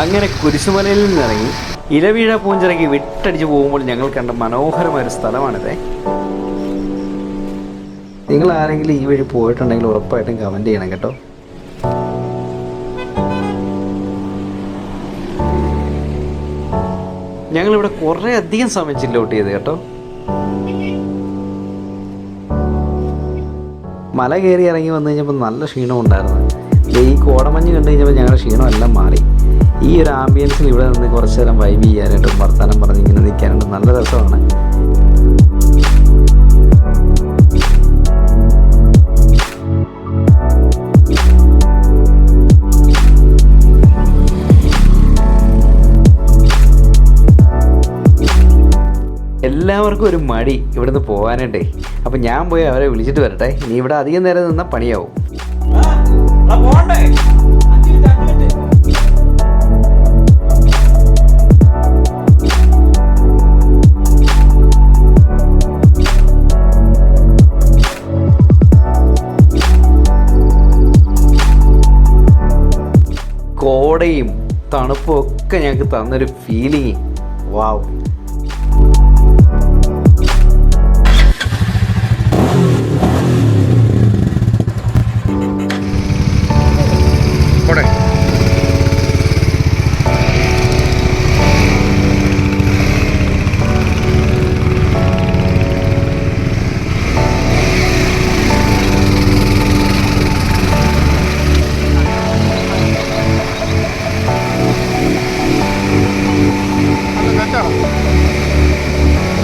അങ്ങനെ കുരിശുമലയിൽ നിന്നിറങ്ങി ഇലവീഴ പൂഞ്ചിറക്കി വിട്ടടിച്ച് പോകുമ്പോൾ ഞങ്ങൾ കണ്ട മനോഹരമായൊരു സ്ഥലമാണിത്. നിങ്ങൾ ആരെങ്കിലും ഈ വഴി പോയിട്ടുണ്ടെങ്കിൽ ഉറപ്പായിട്ടും കമൻറ്റ് ചെയ്യണം കേട്ടോ. ഞങ്ങളിവിടെ കുറേ അധികം സമയം ചില്ലോട്ട് ചെയ്ത് കേട്ടോ. മല കയറി ഇറങ്ങി വന്നു കഴിഞ്ഞപ്പോൾ നല്ല ക്ഷീണം ഉണ്ടായിരുന്നു. ഈ കോടമഞ്ഞ് കണ്ടു കഴിഞ്ഞപ്പോൾ ഞങ്ങളുടെ ക്ഷീണമെല്ലാം മാറി. ഈ ഒരു ആംബിയൻസിൽ ഇവിടെ നിന്ന് കുറച്ച് നേരം വൈബ് ചെയ്യാനായിട്ടും വർത്തമാനം പറഞ്ഞ് ഇങ്ങനെ നിൽക്കാനായിട്ടും നല്ല രസമാണ്. എല്ലാവർക്കും ഒരു മടി ഇവിടുന്ന് പോകാനായിട്ടേ. അപ്പം ഞാൻ പോയി അവരെ വിളിച്ചിട്ട് വരട്ടെ. ഇനി ഇവിടെ അധികം നേരം നിന്നാൽ പണിയാവും. കോടയും തണുപ്പും ഒക്കെ ഞങ്ങൾക്ക് തന്നൊരു ഫീലിങ്. വാവ്.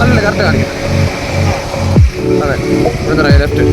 അല്ലല്ല കറക്റ്റ് കാണിക്കണം. അതെ, ഇവിടുന്ന് ലെഫ്റ്റ്.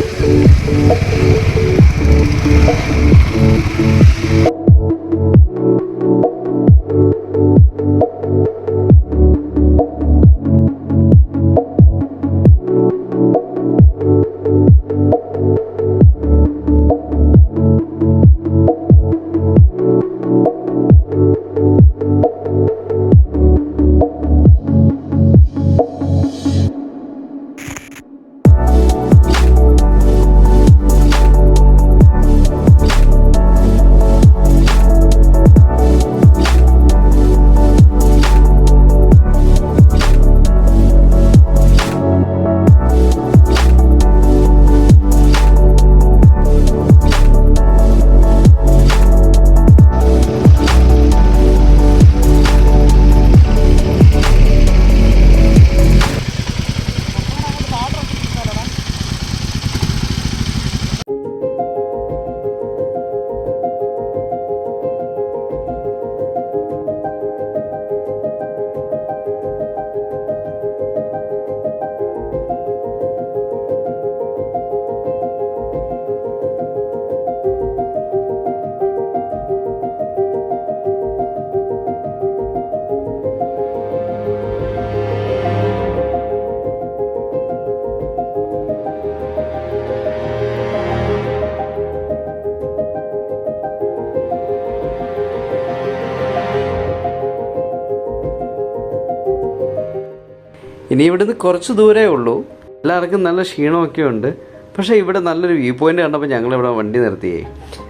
ഇനി ഇവിടുന്ന് കുറച്ച് ദൂരമേ ഉള്ളൂ. എല്ലാവർക്കും നല്ല ക്ഷീണമൊക്കെ ഉണ്ട്. പക്ഷേ ഇവിടെ നല്ലൊരു വ്യൂ പോയിൻ്റ് കണ്ടപ്പോൾ ഞങ്ങളിവിടെ വണ്ടി നിർത്തിയേ.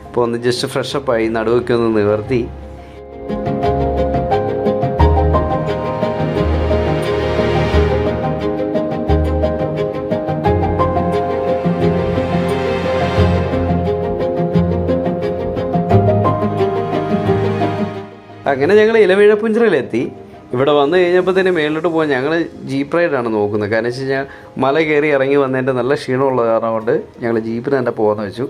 അപ്പോൾ ഒന്ന് ജസ്റ്റ് ഫ്രഷപ്പായി നടുവൊക്കെ ഒന്ന് നിവർത്തി. അങ്ങനെ ഞങ്ങൾ ഇലവീഴപ്പുഞ്ചിറയിലെത്തി. ഇവിടെ വന്നു കഴിഞ്ഞപ്പോൾ തന്നെ മേളിലോട്ട് പോകാൻ ഞങ്ങൾ ജീപ്പ് റൈഡാണ് നോക്കുന്നത്. കാരണം വെച്ച് കഴിഞ്ഞാൽ മല കയറി ഇറങ്ങി വന്നതിൻ്റെ നല്ല ക്ഷീണമുള്ള കാരണം കൊണ്ട് ഞങ്ങൾ ജീപ്പിന് തന്നെ പോകാമെന്ന് വെച്ചു.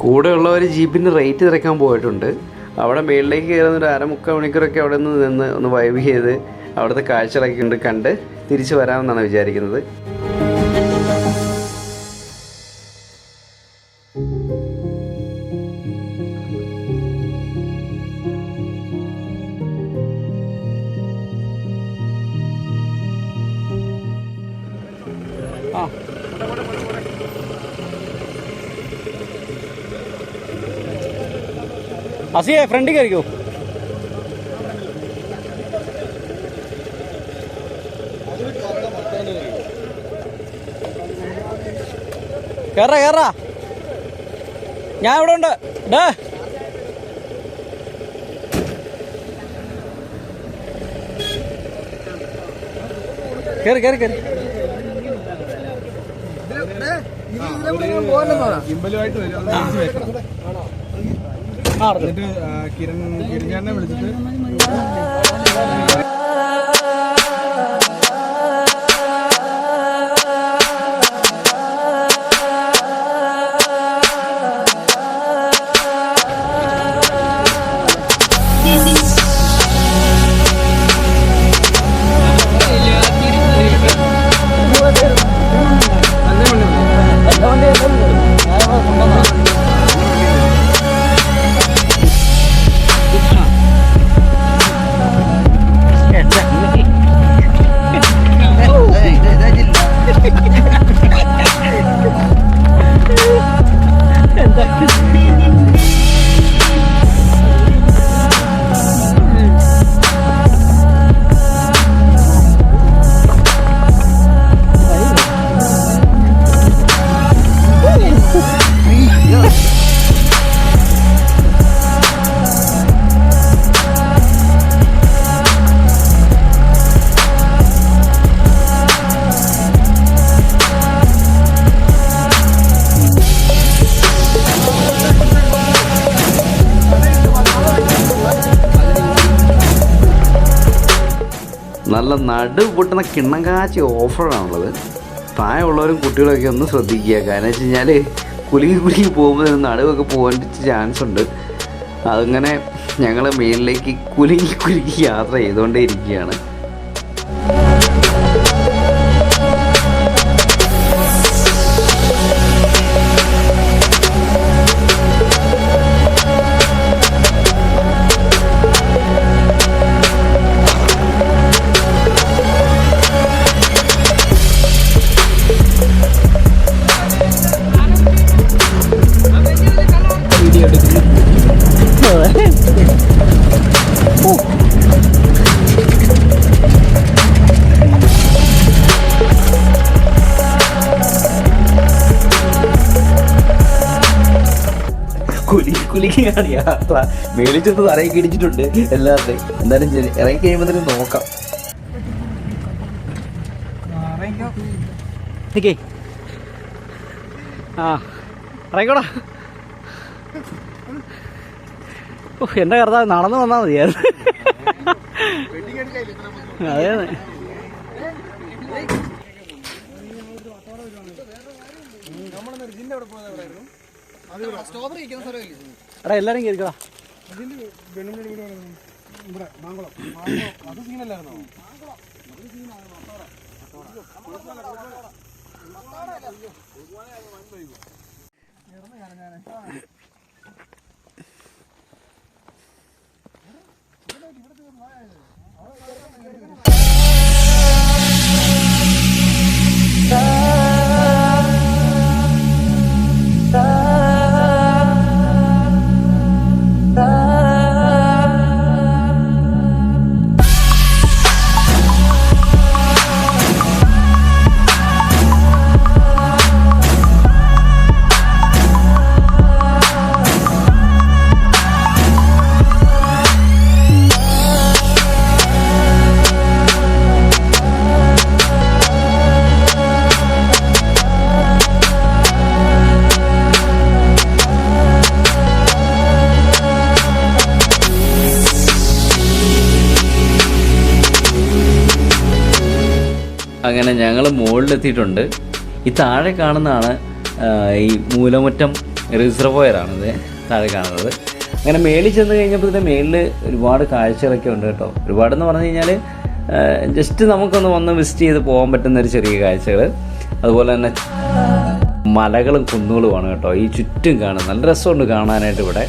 കൂടെയുള്ളവർ ജീപ്പിൻ്റെ റേറ്റ് തിരക്കാൻ പോയിട്ടുണ്ട്. അവിടെ മേളിലേക്ക് കയറുന്ന ഒരു അരമുക്കാൽ മണിക്കൂറൊക്കെ അവിടെ നിന്ന് ഒന്ന് വൈബ് ചെയ്ത് അവിടുത്തെ കാഴ്ചകളൊക്കെ കണ്ട് തിരിച്ച് വരാമെന്നാണ് വിചാരിക്കുന്നത്. ആ അസിയെ ഫ്രണ്ടിൽ കയറിക്കോ. കേറാ കേറാ, ഞാൻ ഇവിടെ ഉണ്ട്. ഡേ കേറി കേറി കേറി. ഇമ്പലുമായിട്ട് വരും. എന്നിട്ട് കിരഞ്ഞാനെ വിളിച്ചിട്ട് നല്ല നടു പൊട്ടുന്ന കിണ്ണം കാച്ചി ഓഫറാണുള്ളത്. പ്രായമുള്ളവരും കുട്ടികളൊക്കെ ഒന്ന് ശ്രദ്ധിക്കുക. കാരണം വെച്ച് കഴിഞ്ഞാൽ കുലുങ്ങി പോകുമ്പോൾ നടുവൊക്കെ പോകാൻ ചാൻസ് ഉണ്ട്. അതങ്ങനെ ഞങ്ങൾ മേളിലേക്ക് കുലുങ്ങി യാത്ര ചെയ്തുകൊണ്ടേ ഇരിക്കുകയാണ്. കുലുക്കിയാണ് യാത്ര. മേളിച്ചൊന്ന് തറയൊക്കെ ഇടിച്ചിട്ടുണ്ട് എല്ലാവരുടെയും. എന്തായാലും ഇറങ്ങി കഴിയുമ്പോൾ തന്നെ നോക്കാം. ആ ഇറങ്ങിക്കോടാ. എൻ്റെ കർത്താവ് നടന്നു വന്നാൽ മതിയായിരുന്നു. അതെ എടാ എല്ലാരും കേൾക്കടാ. അങ്ങനെ ഞങ്ങൾ മുകളിലെത്തിയിട്ടുണ്ട്. ഈ താഴെ കാണുന്നതാണ് ഈ മൂലമുറ്റം റിസർവോയറാണിത് താഴെ കാണുന്നത്. അങ്ങനെ മേളിൽ ചെന്ന് കഴിഞ്ഞപ്പോൾ ഇതിൻ്റെ മേളിൽ ഒരുപാട് കാഴ്ചകളൊക്കെ ഉണ്ട് കേട്ടോ. ഒരുപാടെന്ന് പറഞ്ഞു കഴിഞ്ഞാൽ ജസ്റ്റ് നമുക്കൊന്ന് വന്ന് വിസിറ്റ് ചെയ്ത് പോകാൻ പറ്റുന്നൊരു ചെറിയ കാഴ്ചകൾ. അതുപോലെ തന്നെ മലകളും കുന്നുകളുമാണ് കേട്ടോ ഈ ചുറ്റും കാണുന്നത്. നല്ല രസമുണ്ട് കാണാനായിട്ട് ഇവിടെ.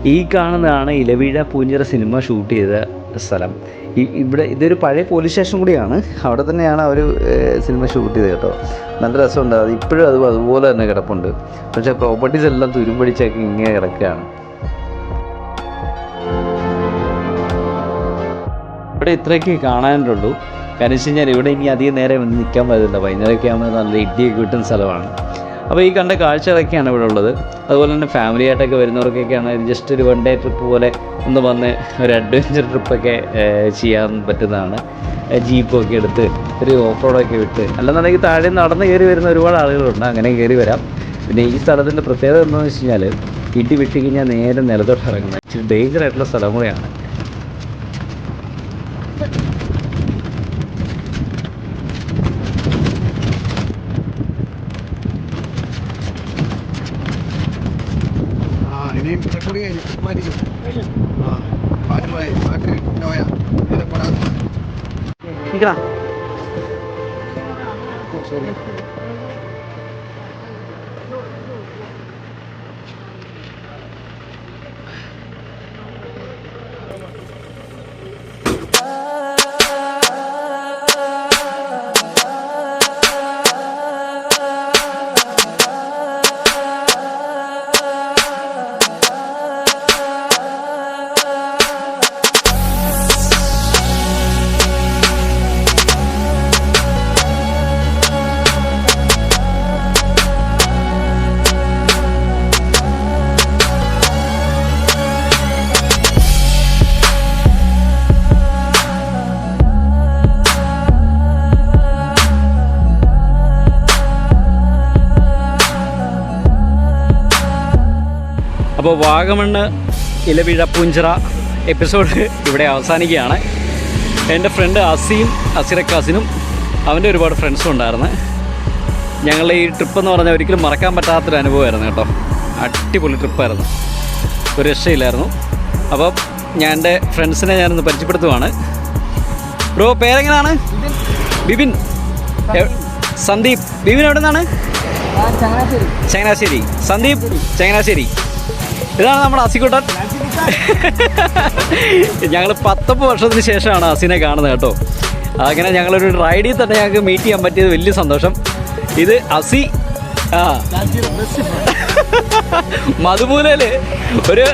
ഈ കാണുന്നതാണ് ഇലവീഴ പൂഞ്ഞിറ സിനിമ ഷൂട്ട് ചെയ്ത സ്ഥലം. ഇവിടെ ഇതൊരു പഴയ പോലീസ് സ്റ്റേഷൻ കൂടിയാണ്. അവിടെ തന്നെയാണ് അവർ സിനിമ ഷൂട്ട് ചെയ്തത് കേട്ടോ. നല്ല രസമുണ്ട്. അത് ഇപ്പോഴും അതുപോലെ തന്നെ കിടപ്പുണ്ട്. പക്ഷേ പ്രോപ്പർട്ടീസ് എല്ലാം തുരുമ്പടിച്ചൊക്കെ ഇങ്ങനെ കിടക്കുകയാണ്. ഇവിടെ ഇത്രയൊക്കെ കാണാനുള്ളൂ. കാരണം വെച്ച് കഴിഞ്ഞാൽ ഇവിടെ ഇനി അധികം നേരം ഒന്നും നിൽക്കാൻ പറ്റില്ല. വൈകുന്നേരമൊക്കെ ആകുമ്പോൾ നല്ല ഇടിയൊക്കെ കിട്ടുന്ന സ്ഥലമാണ്. അപ്പോൾ ഈ കണ്ട കാഴ്ചകളൊക്കെയാണ് ഇവിടെ ഉള്ളത്. അതുപോലെ തന്നെ ഫാമിലി ആയിട്ടൊക്കെ വരുന്നവർക്കൊക്കെയാണ് ജസ്റ്റ് ഒരു 1 ഡേ ട്രിപ്പ് പോലെ ഒന്ന് വന്ന് ഒരു അഡ്വഞ്ചർ ട്രിപ്പൊക്കെ ചെയ്യാൻ പറ്റുന്നതാണ്. ജീപ്പൊക്കെ എടുത്ത് ഒരു ഓഫ് റോഡൊക്കെ വിട്ട്, അല്ലെന്നുണ്ടെങ്കിൽ താഴെ നടന്ന് കയറി വരുന്ന ഒരുപാട് ആളുകളുണ്ട്. അങ്ങനെ കയറി വരാം. പിന്നെ ഈ സ്ഥലത്തിൻ്റെ പ്രത്യേകത എന്താണെന്ന് വെച്ച് കഴിഞ്ഞാൽ ഇടി വിട്ട് കഴിഞ്ഞാൽ നേരെ നിലത്തോട്ട് ഇറങ്ങുന്നത് ഇച്ചിരി ഡേഞ്ചർ ആയിട്ടുള്ള സ്ഥലം കൂടെയാണ്. ഇനിയും റെക്കോർഡിംഗ് അപ്പോൾ വാഗമണ്ണ് ഇലവീഴ പൂഞ്ചിറ എപ്പിസോഡ് ഇവിടെ അവസാനിക്കുകയാണ്. എൻ്റെ ഫ്രണ്ട് അസിറക്കാസിനും അവൻ്റെ ഒരുപാട് ഫ്രണ്ട്സും ഉണ്ടായിരുന്നു. ഞങ്ങളുടെ ഈ ട്രിപ്പ് എന്ന് പറഞ്ഞാൽ ഒരിക്കലും മറക്കാൻ പറ്റാത്തൊരു അനുഭവമായിരുന്നു കേട്ടോ. അടിപൊളി ട്രിപ്പായിരുന്നു, ഒരു രക്ഷയില്ലായിരുന്നു. അപ്പോൾ ഞാൻ എൻ്റെ ഫ്രണ്ട്സിനെ ഞാനൊന്ന് പരിചയപ്പെടുത്തുവാണ്. ബ്രോ പേരെങ്ങനെയാണ്? ബിബിൻ. സന്ദീപ്. ബിബിൻ എവിടെ നിന്നാണ്? ചങ്ങനാശ്ശേരി. സന്ദീപ് ചങ്ങനാശ്ശേരി. ഇതാണ് നമ്മുടെ അസിക്കുട്ടൻ. ഞങ്ങൾ 19 വർഷത്തിന് ശേഷമാണ് അസിനെ കാണുന്നത് കേട്ടോ. അങ്ങനെ ഞങ്ങളൊരു റൈഡിൽ തന്നെ ഞങ്ങൾക്ക് മീറ്റ് ചെയ്യാൻ പറ്റിയത് വലിയ സന്തോഷം. ഇത് അസി മധുമൂലയിൽ ഒരു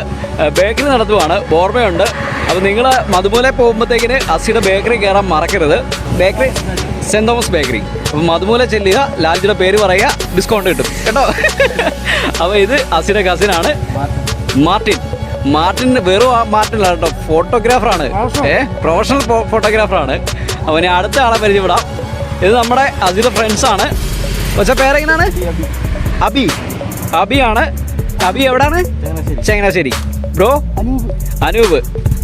ബേക്കറി നടത്തുവാണ്, ഓർമ്മയുണ്ട്. അപ്പോൾ നിങ്ങൾ മധുമൂല പോകുമ്പോഴത്തേക്കിന് അസിയുടെ ബേക്കറി കയറാൻ മറക്കരുത്. Bakery Saint Thomas bakery. അപ്പോൾ മധുമൂല ചെല്ലുക, ലാൽജിയുടെ പേര് പറയുക, ഡിസ്കൗണ്ട് കിട്ടും കേട്ടോ. അപ്പോൾ ഇത് അസിയുടെ കസിനാണ് മാർട്ടിൻ. വെറും മാർട്ടിനല്ല കേട്ടോ, ഫോട്ടോഗ്രാഫറാണ്. പ്രൊഫഷണൽ ഫോട്ടോഗ്രാഫറാണ്. അവന് അടുത്ത ആളെ പരിചയപ്പെടാം. ഇത് നമ്മുടെ അസിയുടെ ഫ്രണ്ട്സാണ്. പക്ഷേ പേരെങ്ങനെയാണ്? അബിയാണ്. അബി എവിടെയാണ്? ചങ്ങനാശ്ശേരി. ബ്രോ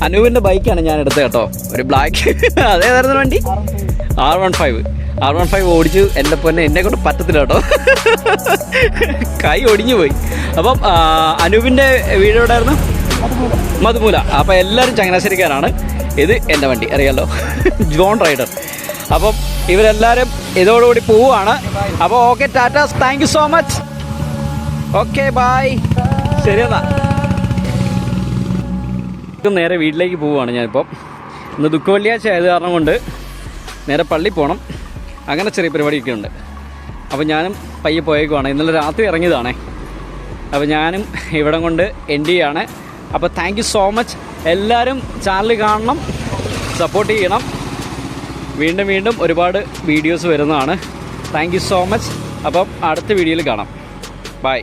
അനൂപിൻ്റെ ബൈക്കാണ് ഞാൻ എടുത്തത് കേട്ടോ, ഒരു ബ്ലാക്ക്. അതേതായിരുന്നു വണ്ടി? R15 ഓടിച്ചു. എൻ്റെ പൊന്നെ, എന്നെ കൊണ്ട് പറ്റത്തില്ല കേട്ടോ, കൈ ഒടിഞ്ഞു പോയി. അപ്പം അനൂപിൻ്റെ വീട് എവിടെയായിരുന്നു? മധുമൂല. അപ്പോൾ എല്ലാവരും ചങ്ങനാശ്ശേരിക്കാരാണ്. ഇത് എൻ്റെ വണ്ടി, അറിയാമല്ലോ, ജോൺ റൈഡർ. അപ്പം ഇവരെല്ലാവരും ഇതോടുകൂടി പോവുകയാണ്. അപ്പോൾ ഓക്കെ, ടാറ്റാ, thank you so much. Okay, bye. ശരി എന്നാ. നേരെ വീട്ടിലേക്ക് പോവുകയാണ് ഞാനിപ്പം. ഇന്ന് ദുഃഖവെള്ളിയാഴ്ച ആയത് കാരണം കൊണ്ട് നേരെ പള്ളി പോകണം. അങ്ങനെ ചെറിയ പരിപാടിയൊക്കെ ഉണ്ട്. അപ്പോൾ ഞാനും പയ്യെ പോയേക്കുവാണ്. ഇന്നലെ രാത്രി ഇറങ്ങിയതാണേ. അപ്പോൾ ഞാനും ഇവിടം കൊണ്ട് എൻഡ് ചെയ്യാണ്. അപ്പോൾ താങ്ക് യു സോ മച്ച്. എല്ലാവരും ചാനൽ കാണണം, സപ്പോർട്ട് ചെയ്യണം. വീണ്ടും ഒരുപാട് വീഡിയോസ് വരുന്നതാണ്. Thank you so much. അപ്പം അടുത്ത വീഡിയോയിൽ കാണാം. ബൈ.